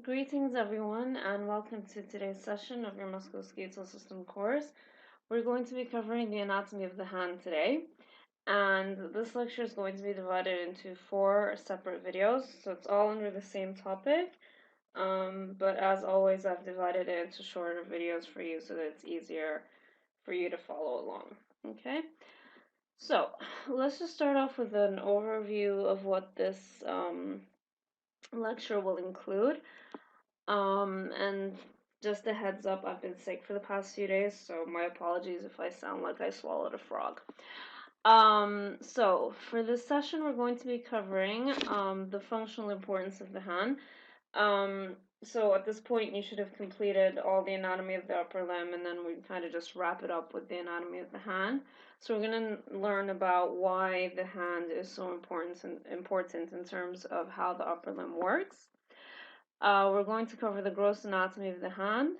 Greetings, everyone, and welcome to today's session of your musculoskeletal system course. We're going to be covering the anatomy of the hand today, and this lecture is going to be divided into 4 separate videos, so it's all under the same topic. But as always, I've divided it into shorter videos for you so that it's easier for you to follow along. Okay, so let's just start off with an overview of what this lecture will include. And just a heads up, I've been sick for the past few days, so my apologies if I sound like I swallowed a frog. So for this session, we're going to be covering the functional importance of the hand. Um, so at this point, you should have completed all the anatomy of the upper limb, and then we kind of just wrap it up with the anatomy of the hand. So we're going to learn about why the hand is so important in terms of how the upper limb works. We're going to cover the gross anatomy of the hand,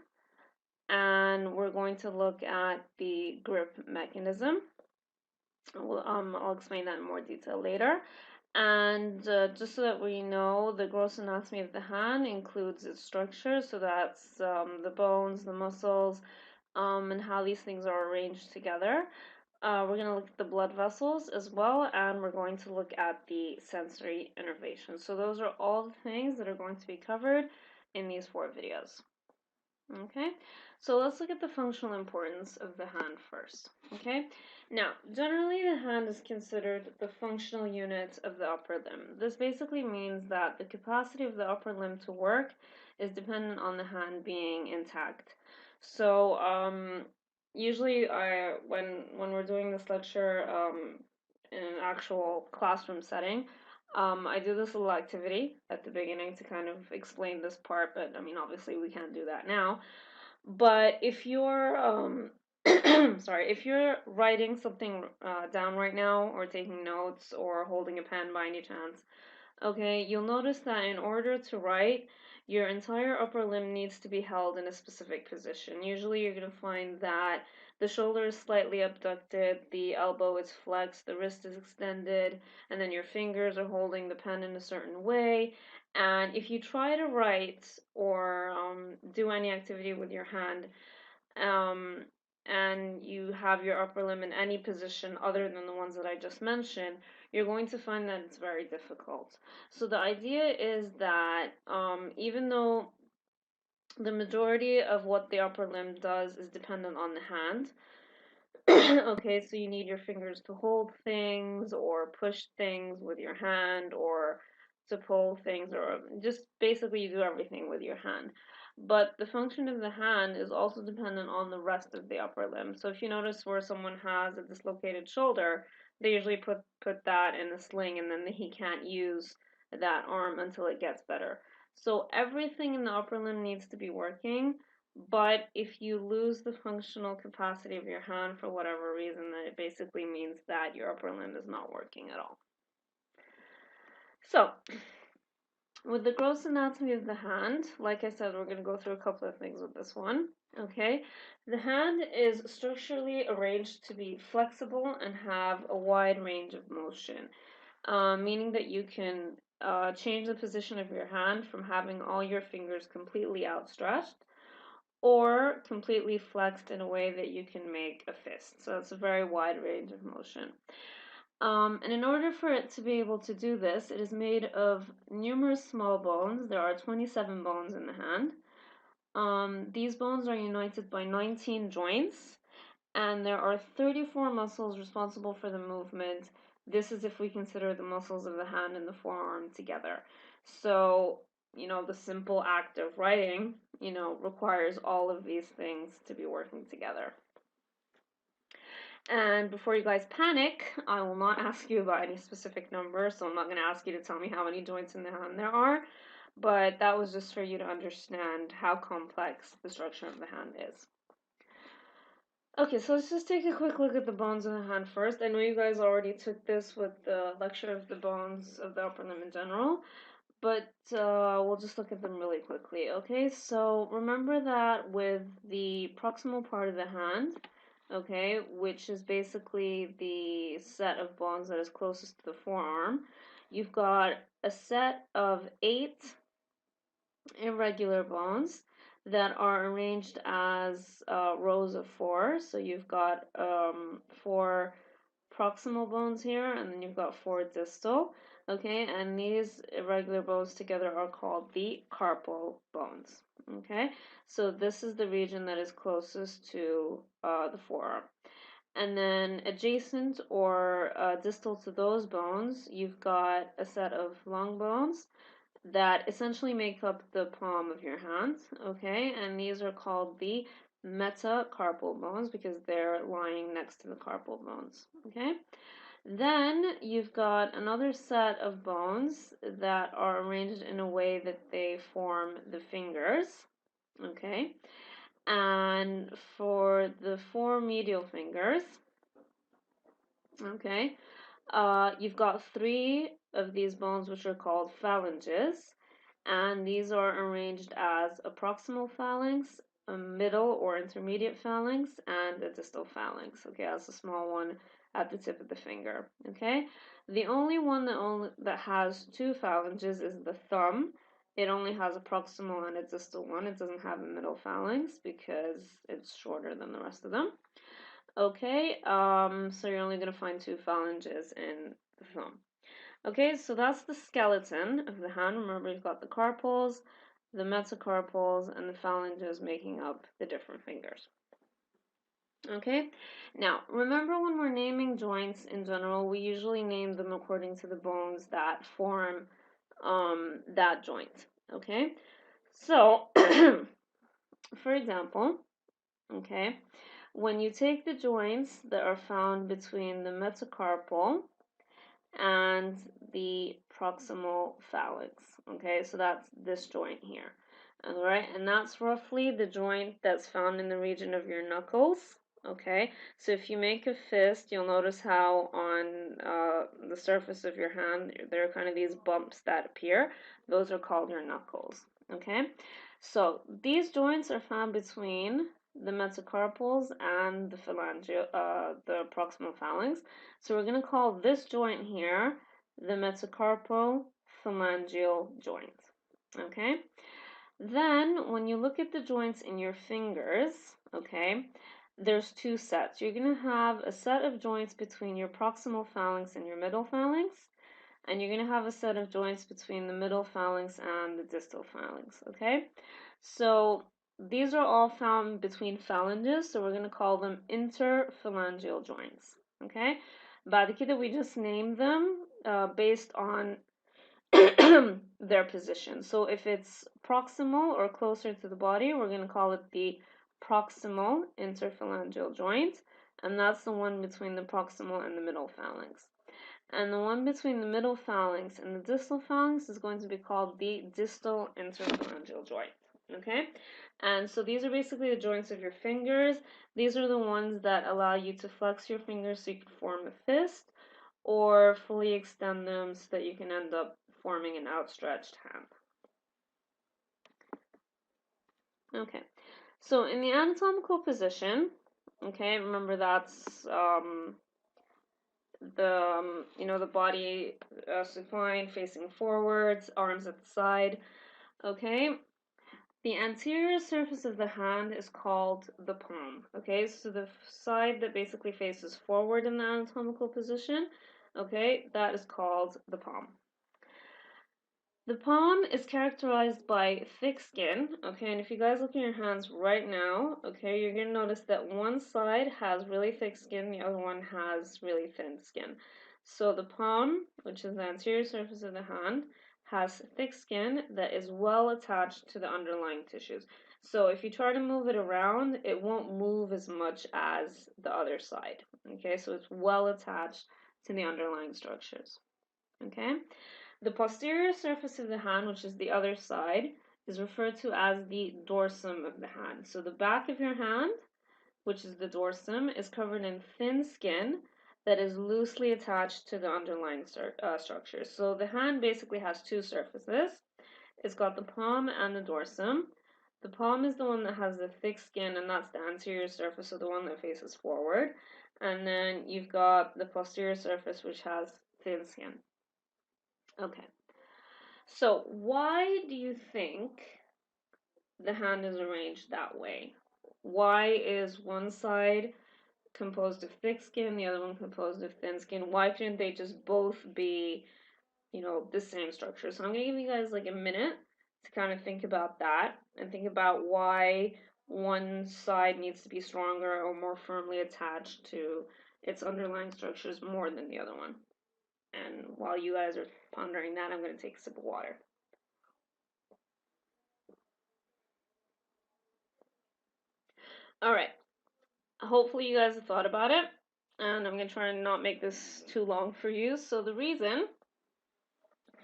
and we're going to look at the grip mechanism. I'll explain that in more detail later. And just so that we know, the gross anatomy of the hand includes its structure, so that's the bones, the muscles, and how these things are arranged together. We're going to look at the blood vessels as well, and we're going to look at the sensory innervation. So those are all the things that are going to be covered in these 4 videos. Okay, so let's look at the functional importance of the hand first. Okay, now generally the hand is considered the functional unit of the upper limb. This basically means that the capacity of the upper limb to work is dependent on the hand being intact. So usually when we're doing this lecture in an actual classroom setting, I do this little activity at the beginning to kind of explain this part, but I mean, obviously we can't do that now. But if you're, sorry, if you're writing something down right now, or taking notes, or holding a pen by any chance, okay, you'll notice that in order to write, your entire upper limb needs to be held in a specific position. Usually you're going to find that the shoulder is slightly abducted, the elbow is flexed, the wrist is extended, and then your fingers are holding the pen in a certain way. And if you try to write or do any activity with your hand, um, and you have your upper limb in any position other than the ones that I just mentioned, you're going to find that it's very difficult. So the idea is that even though the majority of what the upper limb does is dependent on the hand, okay, so you need your fingers to hold things or push things with your hand or to pull things, or just basically you do everything with your hand. But the function of the hand is also dependent on the rest of the upper limb. So if you notice where someone has a dislocated shoulder, they usually put that in a sling, and then he can't use that arm until it gets better. So everything in the upper limb needs to be working, but if you lose the functional capacity of your hand for whatever reason, then it basically means that your upper limb is not working at all. So, with the gross anatomy of the hand, like I said, we're going to go through a couple of things with this one. Okay, the hand is structurally arranged to be flexible and have a wide range of motion, meaning that you can change the position of your hand from having all your fingers completely outstretched or completely flexed in a way that you can make a fist. So it's a very wide range of motion. And in order for it to be able to do this, it is made of numerous small bones. There are 27 bones in the hand. These bones are united by 19 joints, and there are 34 muscles responsible for the movement. This is if we consider the muscles of the hand and the forearm together. So, the simple act of writing, requires all of these things to be working together. And before you guys panic, I will not ask you about any specific number, so I'm not going to ask you to tell me how many joints in the hand there are, but that was just for you to understand how complex the structure of the hand is. Okay, so let's just take a quick look at the bones of the hand first. I know you guys already took this with the lecture of the bones of the upper limb in general, but we'll just look at them really quickly. Okay, so remember that with the proximal part of the hand, okay, which is basically the set of bones that is closest to the forearm, you've got a set of 8 irregular bones that are arranged as rows of four. So you've got four proximal bones here, and then you've got four distal. Okay, and these irregular bones together are called the carpal bones. Okay, so this is the region that is closest to the forearm. And then adjacent or distal to those bones, you've got a set of long bones that essentially make up the palm of your hand, okay? And these are called the metacarpal bones because they're lying next to the carpal bones, okay? Then you've got another set of bones that are arranged in a way that they form the fingers, okay? And for the four medial fingers, okay, you've got three of these bones which are called phalanges, and these are arranged as a proximal phalanx, a middle or intermediate phalanx, and a distal phalanx. Okay, that's a small one at the tip of the finger. Okay, the only one that has two phalanges is the thumb. It only has a proximal and a distal one. It doesn't have a middle phalanx because it's shorter than the rest of them. Okay, so you're only going to find two phalanges in the thumb. Okay, so that's the skeleton of the hand. Remember, you've got the carpals, the metacarpals, and the phalanges making up the different fingers. Okay, now remember when we're naming joints in general, we usually name them according to the bones that form that joint. Okay, so for example, okay, when you take the joints that are found between the metacarpal and the proximal phalanx. Okay, so that's this joint here. All right, and that's roughly the joint that's found in the region of your knuckles. Okay, so if you make a fist, you'll notice how on the surface of your hand there are kind of these bumps that appear. Those are called your knuckles. Okay, so these joints are found between the metacarpals and the the proximal phalanx. So we're going to call this joint here the metacarpal phalangeal joint. Okay? Then when you look at the joints in your fingers, okay, there's two sets. You're going to have a set of joints between your proximal phalanx and your middle phalanx, and you're going to have a set of joints between the middle phalanx and the distal phalanx, okay? So these are all found between phalanges, so we're going to call them interphalangeal joints, okay? بعد كده we just name them based on their position. So if it's proximal or closer to the body, we're going to call it the proximal interphalangeal joint, and that's the one between the proximal and the middle phalanx. And the one between the middle phalanx and the distal phalanx is going to be called the distal interphalangeal joint. Okay? And so these are basically the joints of your fingers. These are the ones that allow you to flex your fingers so you can form a fist, or fully extend them so that you can end up forming an outstretched hand. Okay, so in the anatomical position, okay, remember that's the body supine facing forwards, arms at the side. Okay, the anterior surface of the hand is called the palm. Okay, so the side that basically faces forward in the anatomical position, okay, that is called the palm. The palm is characterized by thick skin, okay, and if you guys look at your hands right now, okay, you're going to notice that one side has really thick skin, the other one has really thin skin. So the palm, which is the anterior surface of the hand, has thick skin that is well attached to the underlying tissues. So if you try to move it around, it won't move as much as the other side, okay, so it's well attached to the underlying structures, okay. The posterior surface of the hand, which is the other side, is referred to as the dorsum of the hand. So the back of your hand, which is the dorsum, is covered in thin skin that is loosely attached to the underlying structures. So the hand basically has two surfaces. It's got the palm and the dorsum. The palm is the one that has the thick skin, and that's the anterior surface, so the one that faces forward. And then you've got the posterior surface, which has thin skin. Okay. So why do you think the hand is arranged that way? Why is one side composed of thick skin, the other one composed of thin skin? Why couldn't they just both be, the same structure? So I'm going to give you guys like a minute to kind of think about that and think about why one side needs to be stronger or more firmly attached to its underlying structures more than the other one. And while you guys are pondering that, I'm going to take a sip of water. All right. Hopefully you guys have thought about it, and I'm going to try and not make this too long for you. So the reason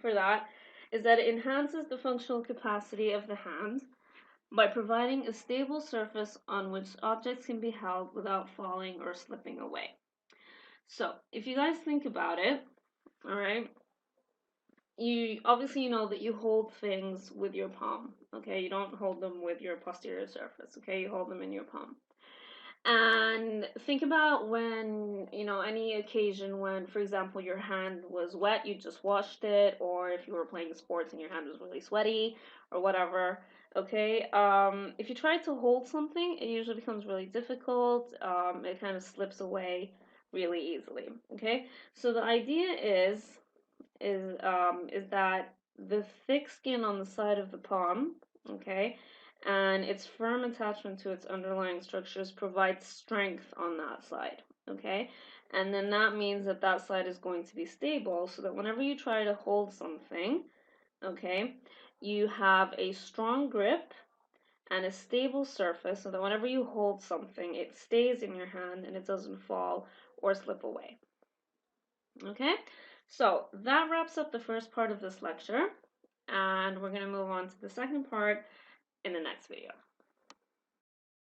for that is that it enhances the functional capacity of the hand by providing a stable surface on which objects can be held without falling or slipping away. So if you guys think about it, all right, you obviously know that you hold things with your palm, okay? You don't hold them with your posterior surface, okay? You hold them in your palm. And think about when, any occasion when, for example, your hand was wet, you just washed it, or if you were playing sports and your hand was really sweaty or whatever, okay? If you try to hold something, it usually becomes really difficult. It kind of slips away really easily, okay? So the idea is that the thick skin on the side of the palm, okay, and its firm attachment to its underlying structures provides strength on that side, okay? And then that means that that side is going to be stable so that whenever you try to hold something, okay, you have a strong grip and a stable surface so that whenever you hold something, it stays in your hand and it doesn't fall or slip away. Okay, so that wraps up the first part of this lecture, and we're going to move on to the second part in the next video.